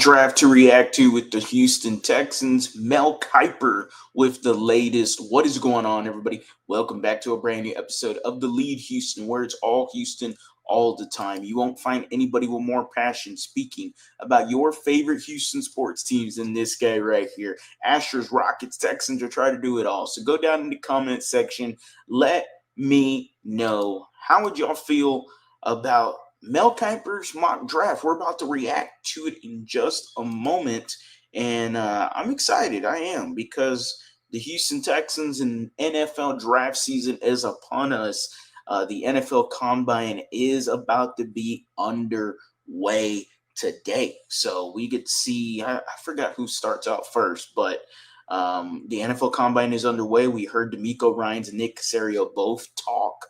draft to react to with the Houston Texans. Mel Kiper with the latest. What is going on, everybody? Welcome back to a brand new episode of TheLead Houston, where it's all Houston all the time. You won't find anybody with more passion speaking about your favorite Houston sports teams than this guy right here. Astros, Rockets, Texans, or try to do it all. So go down in the comment section. Let me know, how would y'all feel about Mel Kiper's mock draft? We're about to react to it in just a moment, and I'm excited. I am, because the Houston Texans and NFL draft season is upon us. The NFL Combine is about to be underway today, so we get to see. I forgot who starts out first, but the NFL Combine is underway. We heard D'Amico Ryans and Nick Caserio both talk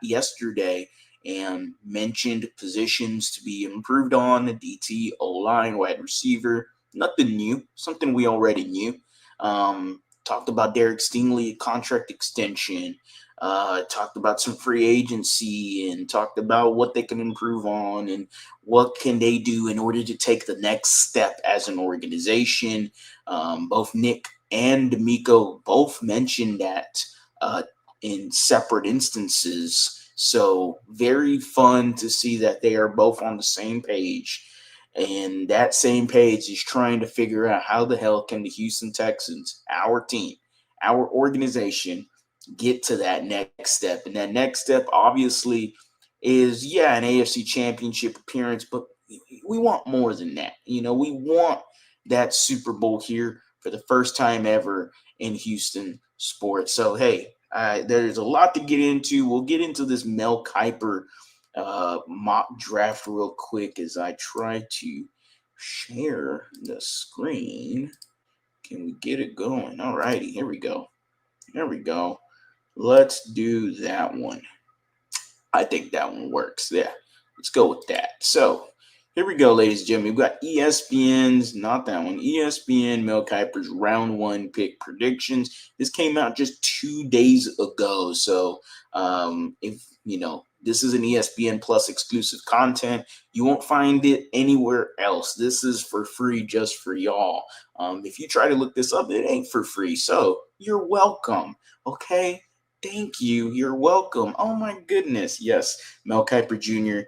yesterday and mentioned positions to be improved on: the DT, O-line, wide receiver. Nothing new, something we already knew. Talked about Derek Stingley, contract extension. Talked about some free agency, and talked about what they can improve on and what can they do in order to take the next step as an organization. Both Nick and D'Amico both mentioned that in separate instances. So very fun to see that they are both on the same page. And that same page is trying to figure out how the hell can the Houston Texans, our team, our organization, get to that next step. And that next step obviously is, an AFC championship appearance, but we want more than that. We want that Super Bowl here for the first time ever in Houston sports. So, hey, there's a lot to get into. We'll get into this Mel Kiper mock draft real quick as I try to share the screen. Can we get it going? All righty, here we go. There we go. Let's do that one. I think that one works. Yeah, let's go with that. So here we go, ladies and gentlemen. We've got ESPN's, not that one, ESPN Mel Kiper's round one pick predictions. This came out just 2 days ago. So if this is an ESPN Plus exclusive content, you won't find it anywhere else. This is for free, just for y'all. If you try to look this up, it ain't for free. So you're welcome. Okay. Thank you. You're welcome. Oh my goodness. Yes, Mel Kiper Jr.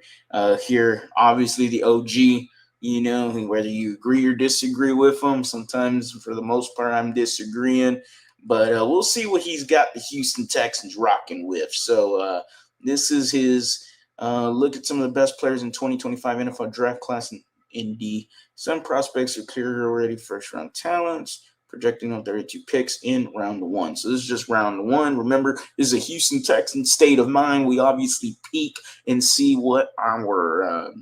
Here, obviously the OG. Whether you agree or disagree with him, sometimes for the most part I'm disagreeing, but we'll see what he's got the Houston Texans rocking with. So this is his look at some of the best players in 2025 NFL draft class in Indy. Some prospects are clear already, first round talents. Projecting on 32 picks in round one. So this is just round one. Remember, this is a Houston Texans state of mind. We obviously peek and see what our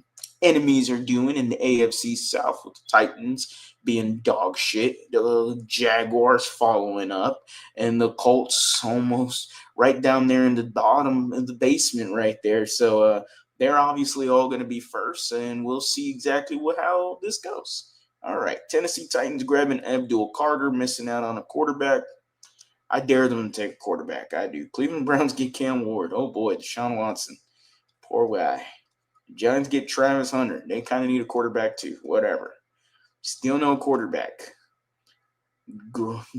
enemies are doing in the AFC South, with the Titans being dog shit, the Jaguars following up, and the Colts almost right down there in the bottom of the basement right there. So they're obviously all going to be first, and we'll see exactly how this goes. All right, Tennessee Titans grabbing Abdul Carter, missing out on a quarterback. I dare them to take a quarterback. I do. Cleveland Browns get Cam Ward. Oh boy, Deshaun Watson. Poor guy. Giants get Travis Hunter. They kind of need a quarterback too. Whatever. Still no quarterback.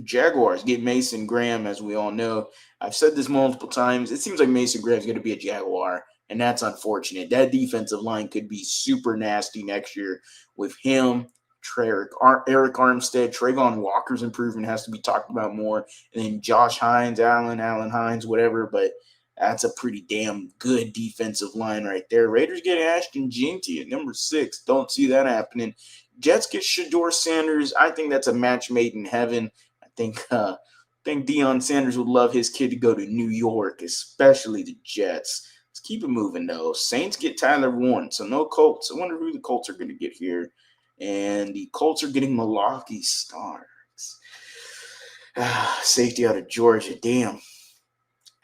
Jaguars get Mason Graham, as we all know. I've said this multiple times. It seems like Mason Graham's going to be a Jaguar, and that's unfortunate. That defensive line could be super nasty next year with him, Eric Armstead. Trayvon Walker's improvement has to be talked about more. And then Josh Hines, Allen Hines, whatever. But that's a pretty damn good defensive line right there. Raiders get Ashton Jeanty at number 6. Don't see that happening. Jets get Shedeur Sanders. I think that's a match made in heaven. I think Deion Sanders would love his kid to go to New York, especially the Jets. Let's keep it moving, though. Saints get Tyler Warren, so no Colts. I wonder who the Colts are going to get here. And the Colts are getting Milwaukee Starks. Safety out of Georgia. Damn.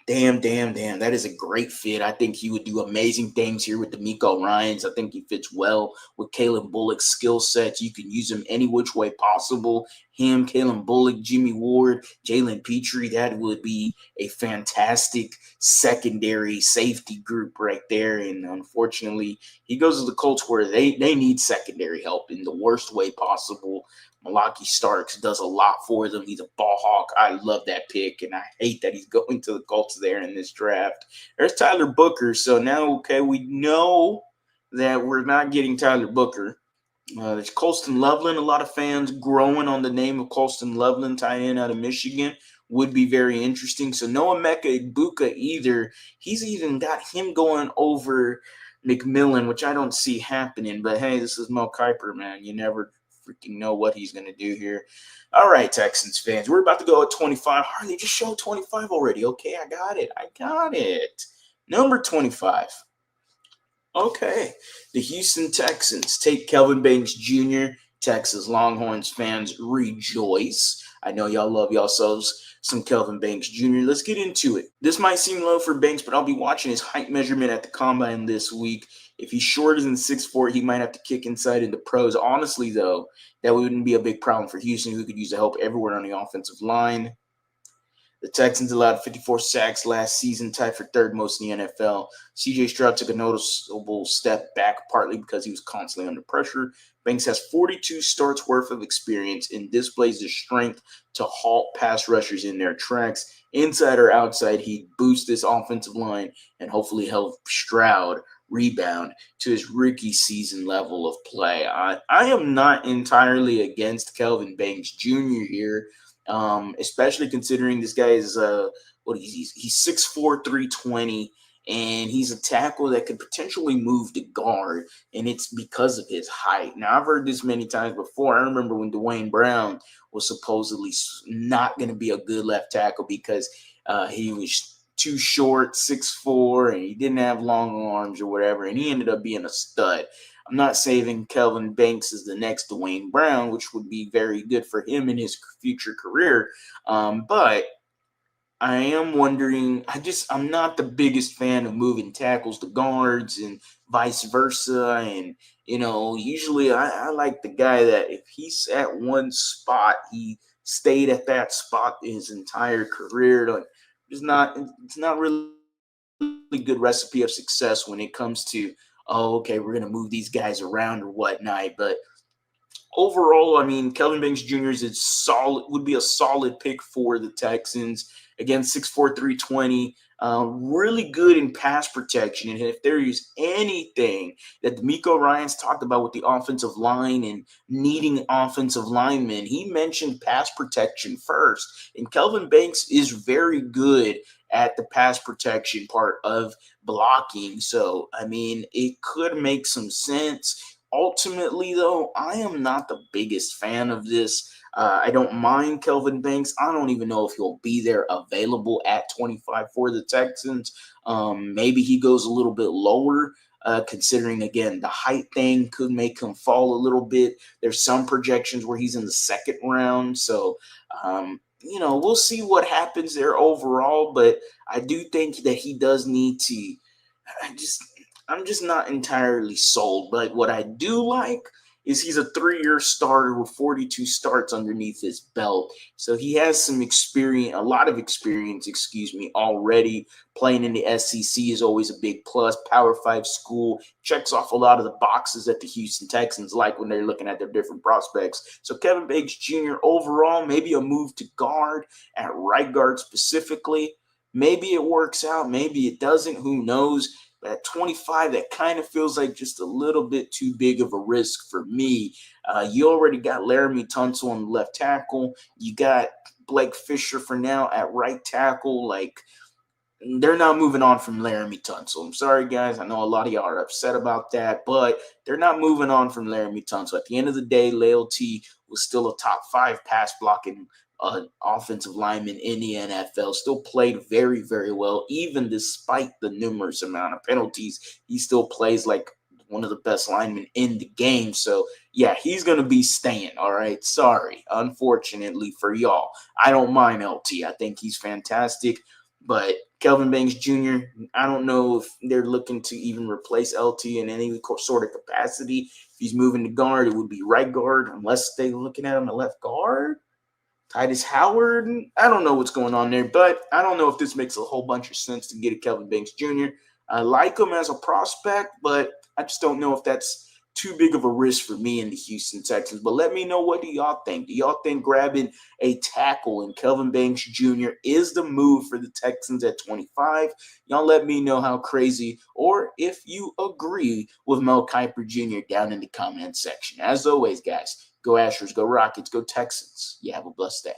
Damn. That is a great fit. I think he would do amazing things here with D'Amico Ryans. I think he fits well with Kalen Bullock's skill sets. You can use him any which way possible. Him, Kalen Bullock, Jimmy Ward, Jalen Petrie. That would be a fantastic secondary safety group right there. And unfortunately, he goes to the Colts where they need secondary help in the worst way possible. Malaki Starks does a lot for them. He's a ball hawk. I love that pick, and I hate that he's going to the Colts there in this draft. There's Tyler Booker. So now, okay, we know that we're not getting Tyler Booker. There's Colston Loveland. A lot of fans growing on the name of Colston Loveland, tight end out of Michigan, would be very interesting. So no Emeka Egbuka either. He's even got him going over McMillan, which I don't see happening. But hey, this is Mel Kiper, man. You never freaking know what he's going to do here. All right, Texans fans, we're about to go at 25. Harley, just showed 25 already. Okay, I got it. Number 25. Okay, the Houston Texans take Kelvin Banks Jr. Texas Longhorns fans rejoice. I know y'all love yourselves some Kelvin Banks Jr. Let's get into it. This might seem low for Banks, but I'll be watching his height measurement at the combine this week. If he's shorter than 6'4", he might have to kick inside into pros. Honestly, though, that wouldn't be a big problem for Houston, who could use the help everywhere on the offensive line. The Texans allowed 54 sacks last season, tied for third most in the NFL. C.J. Stroud took a noticeable step back, partly because he was constantly under pressure. Banks has 42 starts worth of experience and displays the strength to halt pass rushers in their tracks. Inside or outside, he boosts this offensive line and hopefully help Stroud rebound to his rookie season level of play. I am not entirely against Kelvin Banks Jr. here. Especially considering this guy is he's 6'4", 320, and he's a tackle that could potentially move to guard, and it's because of his height. Now, I've heard this many times before. I remember when Dwayne Brown was supposedly not going to be a good left tackle because he was too short, 6'4", and he didn't have long arms or whatever, and he ended up being a stud. I'm not saying Kelvin Banks is the next Dwayne Brown, which would be very good for him in his future career. But I am wondering, I'm not the biggest fan of moving tackles to guards and vice versa. And, usually I like the guy that if he's at one spot, he stayed at that spot his entire career. Like, it's not really good recipe of success when it comes to, oh, okay, we're going to move these guys around or whatnot. But overall, I mean, Kelvin Banks Jr. would be a solid pick for the Texans. Again, 6'4", 320, really good in pass protection. And if there is anything that D'Amico Ryans talked about with the offensive line and needing offensive linemen, he mentioned pass protection first. And Kelvin Banks is very good at the pass protection part of blocking. So, I mean, it could make some sense. Ultimately, though, I am not the biggest fan of this. I don't mind Kelvin Banks. I don't even know if he'll be there available at 25 for the Texans. Maybe he goes a little bit lower, considering, again, the height thing could make him fall a little bit. There's some projections where he's in the second round. So, we'll see what happens there overall. But I do think that he does need to I'm just not entirely sold. But what I do like is he's a 3-year starter with 42 starts underneath his belt. So he has some experience, a lot of experience, already. Playing in the SEC is always a big plus. Power 5 school checks off a lot of the boxes that the Houston Texans like when they're looking at their different prospects. So Kelvin Banks Jr. overall, maybe a move to guard, at right guard specifically. Maybe it works out, maybe it doesn't, who knows. But at 25, that kind of feels like just a little bit too big of a risk for me. You already got Laramie Tunsil on the left tackle. You got Blake Fisher for now at right tackle. Like, they're not moving on from Laramie Tunsil. I'm sorry, guys. I know a lot of y'all are upset about that, but they're not moving on from Laramie Tunsil. At the end of the day, Lealty was still a top 5 pass blocking offensive lineman in the NFL, still played very, very well, even despite the numerous amount of penalties. He still plays like one of the best linemen in the game. So, yeah, he's going to be staying, all right? Sorry, unfortunately for y'all. I don't mind LT. I think he's fantastic. But Kelvin Banks Jr., I don't know if they're looking to even replace LT in any sort of capacity. If he's moving to guard, it would be right guard, unless they're looking at him at left guard. Titus Howard, I don't know what's going on there, but I don't know if this makes a whole bunch of sense to get a Kelvin Banks Jr. I like him as a prospect, but I just don't know if that's too big of a risk for me in the Houston Texans. But let me know, what do y'all think? Do y'all think grabbing a tackle in Kelvin Banks Jr. is the move for the Texans at 25? Y'all let me know how crazy, or if you agree with Mel Kiper Jr. down in the comment section. As always, guys, go Astros, go Rockets, go Texans. You have a blessed day.